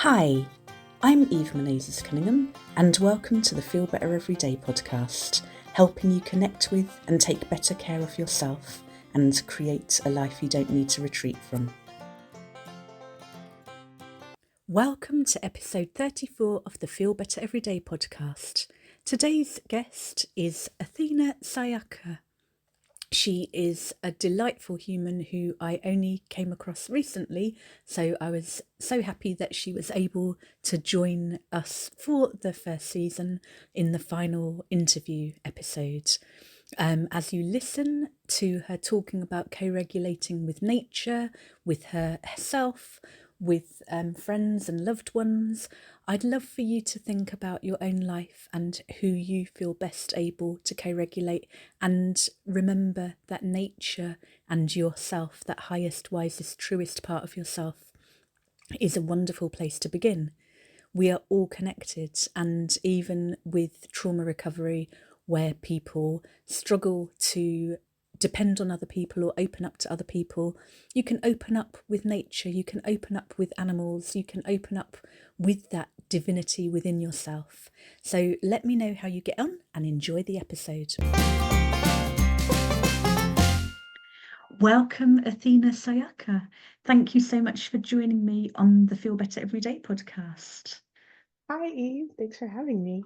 Hi, I'm Eve Menezes Cunningham, and welcome to the Feel Better Everyday podcast, helping you connect with and take better care of yourself and create a life you don't need to retreat from. Welcome to episode 34 of the Feel Better Everyday podcast. Today's guest is Athena Sayaka. She is a delightful human who I only came across recently, so I was so happy that she was able to join us for the first season in the final interview episode. As you listen to her talking about co-regulating with nature, with herself, with friends and loved ones, I'd love for you to think about your own life and who you feel best able to co-regulate, and remember that nature and yourself, that highest, wisest, truest part of yourself, is a wonderful place to begin. We are all connected, and even with trauma recovery, where people struggle to depend on other people or open up to other people, you can open up with nature, you can open up with animals, you can open up with that divinity within yourself. So let me know how you get on and enjoy the episode. Welcome, Athena Sayaka. Thank you so much for joining me on the Feel Better Everyday podcast. Hi, Eve. Thanks for having me.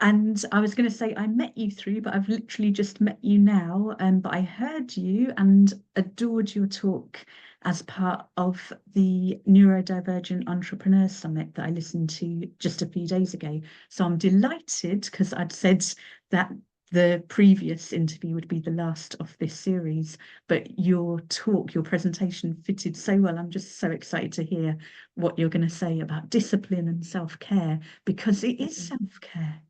And I was going to say I met you through, but I've literally just met you now. But I heard you and adored your talk as part of the Neurodivergent Entrepreneur Summit that I listened to just a few days ago. So I'm delighted because I'd said that the previous interview would be the last of this series, but your talk, your presentation fitted so well. I'm just so excited to hear what you're going to say about discipline and self-care, because it is self-care.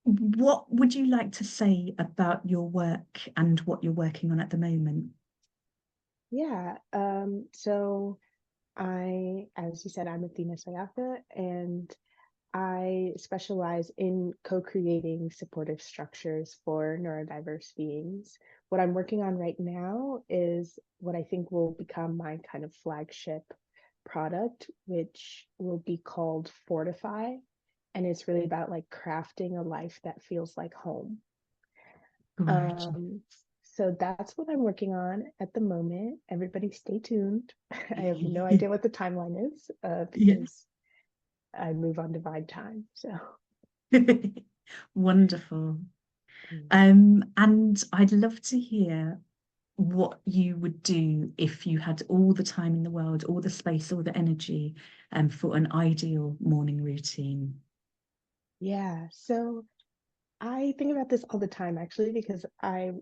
What would you like to say about your work and what you're working on at the moment? Yeah. So as you said, I'm Athena Sayaka, and I specialize in co-creating supportive structures for neurodiverse beings. What I'm working on right now is what I think will become my kind of flagship product, which will be called Fortify. And it's really about like crafting a life that feels like home. Gorgeous. So that's what I'm working on at the moment. Everybody stay tuned. I have no idea what the timeline is Yeah. because I move on divine time. So Wonderful. And I'd love to hear what you would do if you had all the time in the world, all the space, all the energy, for an ideal morning routine. yeah, so I think about this all the time actually because I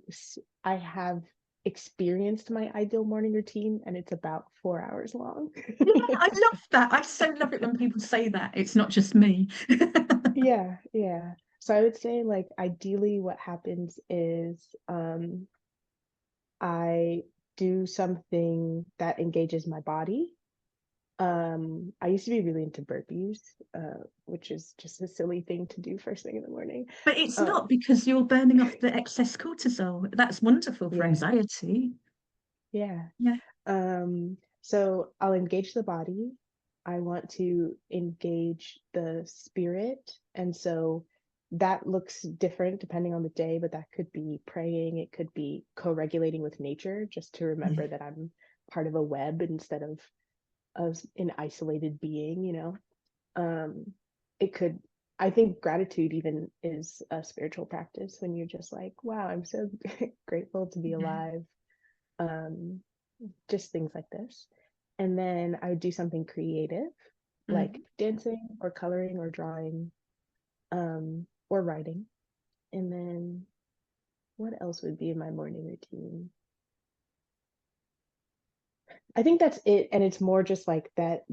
have experienced my ideal morning routine and it's about 4 hours long. Yeah, I love that. I so love it when people say that. It's not just me. Yeah, yeah. So I would say like ideally what happens is I do something that engages my body. I used to be really into burpees, which is just a silly thing to do first thing in the morning. But it's Uh, not, because you're burning off the excess cortisol. That's wonderful for yeah, anxiety. yeah. Yeah. So I'll engage the body. I want to engage the spirit, and so that looks different depending on the day, but that could be praying, it could be co-regulating with nature, just to Yeah. remember that I'm part of a web instead of an isolated being, you know. It could, I think gratitude even is a spiritual practice when you're just like, wow, I'm so grateful to be Yeah. alive. Um, just things like this. And then I would do something creative, like Mm. dancing or coloring or drawing, or writing. And then what else would be in my morning routine? I think that's it. And it's more just like that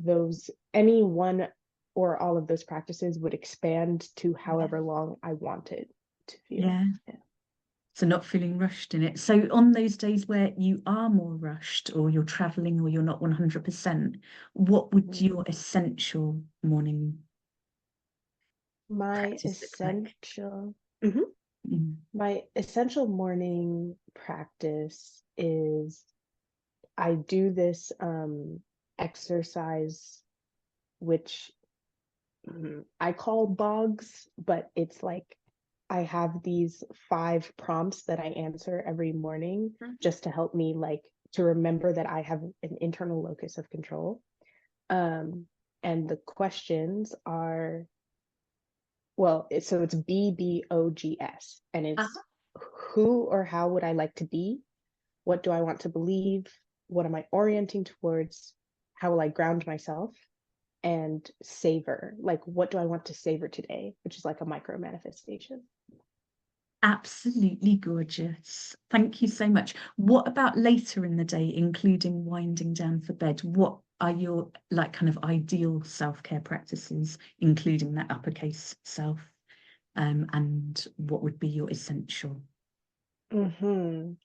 any one or all of those practices would expand to Yeah. however long I want it to feel. Yeah. Yeah. So not feeling rushed in it. So on those days where you are more rushed, or you're traveling, or you're not 100%, what would Mhm. your essential morning My practice look like? essential, Mhm. Mm. My essential morning practice is I do this exercise, which I call bogs, but it's like I have these 5 prompts that I answer every morning just to help me like to remember that I have an internal locus of control. And the questions are, well, so it's BBOGS, and it's who or how would I like to be? What do I want to believe? What am I orienting towards? How will I ground myself? And savor, like what do I want to savor today, which is like a micro manifestation. Absolutely gorgeous. Thank you so much. What about later in the day, including winding down for bed? What are your like kind of ideal self-care practices, including that uppercase self? And what would be your essential? I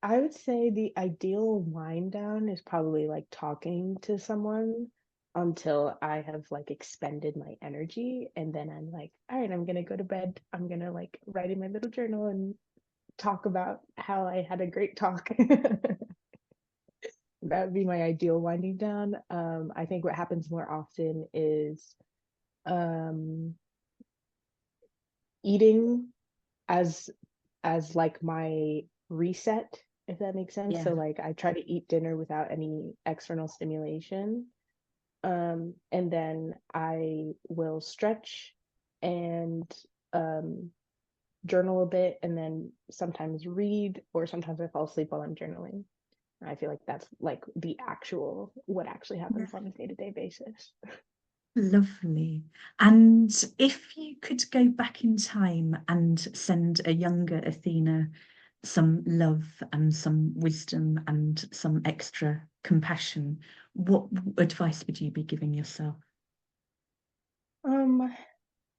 would say the ideal wind down is probably like talking to someone until I have like expended my energy, and then I'm like, all right, I'm gonna go to bed. I'm gonna like write in my little journal and talk about how I had a great talk. That would be my ideal winding down. I think what happens more often is um eating as like my reset, if that makes sense. Yeah. So like I try to eat dinner without any external stimulation. And then I will stretch and journal a bit, and then sometimes read, or sometimes I fall asleep while I'm journaling. I feel like that's like the actual what actually happens on a day-to-day basis. Lovely. And if you could go back in time and send a younger Athena some love and some wisdom and some extra compassion, what advice would you be giving yourself? Um,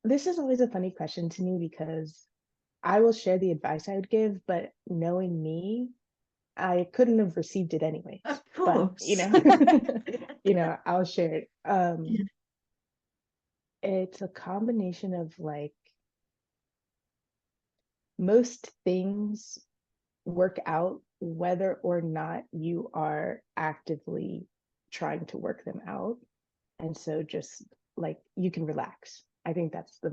this is always a funny question to me because I will share the advice I would give, but knowing me, I couldn't have received it anyways. Of But course. I'll share it. Yeah. It's a combination of like most things work out whether or not you are actively trying to work them out. And so just like you can relax. I think that's the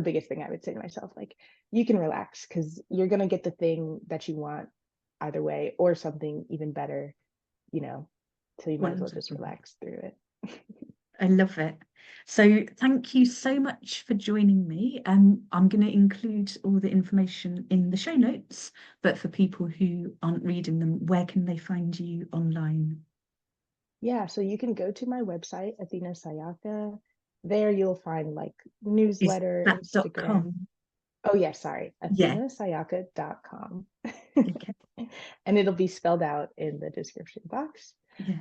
biggest thing I would say to myself. Like you can relax because you're gonna get the thing that you want either way, or something even better, you know. So you might as well just Wonderful. relax through it. I love it. So thank you so much for joining me. I'm going to include all the information in the show notes, but for people who aren't reading them, where can they find you online? Yeah, so you can go to my website, Athena Sayaka. There you'll find like Is newsletter, that Instagram. .com? Oh yeah, sorry, Yeah. athenasayaka.com. Okay. And it'll be spelled out in the description box. Yeah.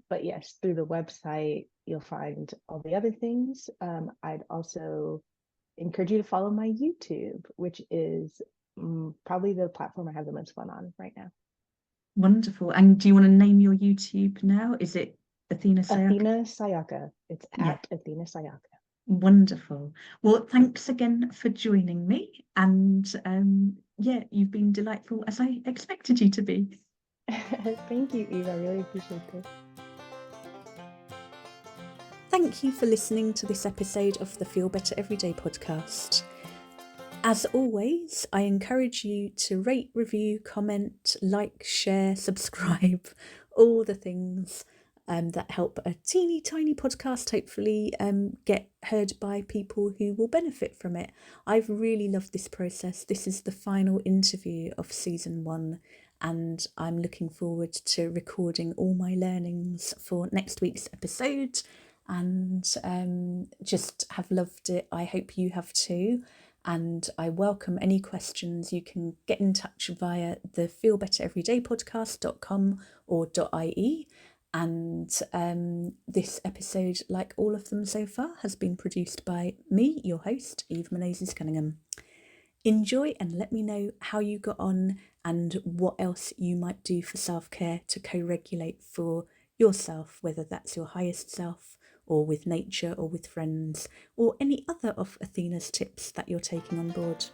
But yes, through the website, you'll find all the other things. I'd also encourage you to follow my YouTube, which is probably the platform I have the most fun on right now. Wonderful. And do you want to name your YouTube now? Is it Athena Sayaka? Athena Sayaka. It's Yeah. at Athena Sayaka. Wonderful. Well, thanks again for joining me. And yeah, you've been delightful as I expected you to be. Thank you, Eve. I really appreciate this. Thank you for listening to this episode of the Feel Better Everyday podcast. As always, I encourage you to rate, review, comment, like, share, subscribe, all the things that help a teeny tiny podcast hopefully get heard by people who will benefit from it. I've really loved this process. This is the final interview of season 1, and I'm looking forward to recording all my learnings for next week's episode, and just have loved it. I hope you have too. And I welcome any questions. You can get in touch via the feelbettereverydaypodcast.com or .ie. And this episode, like all of them so far, has been produced by me, your host, Eve Menezes Cunningham. Enjoy and let me know how you got on and what else you might do for self-care to co-regulate for yourself, whether that's your highest self or with nature or with friends or any other of Athena's tips that you're taking on board.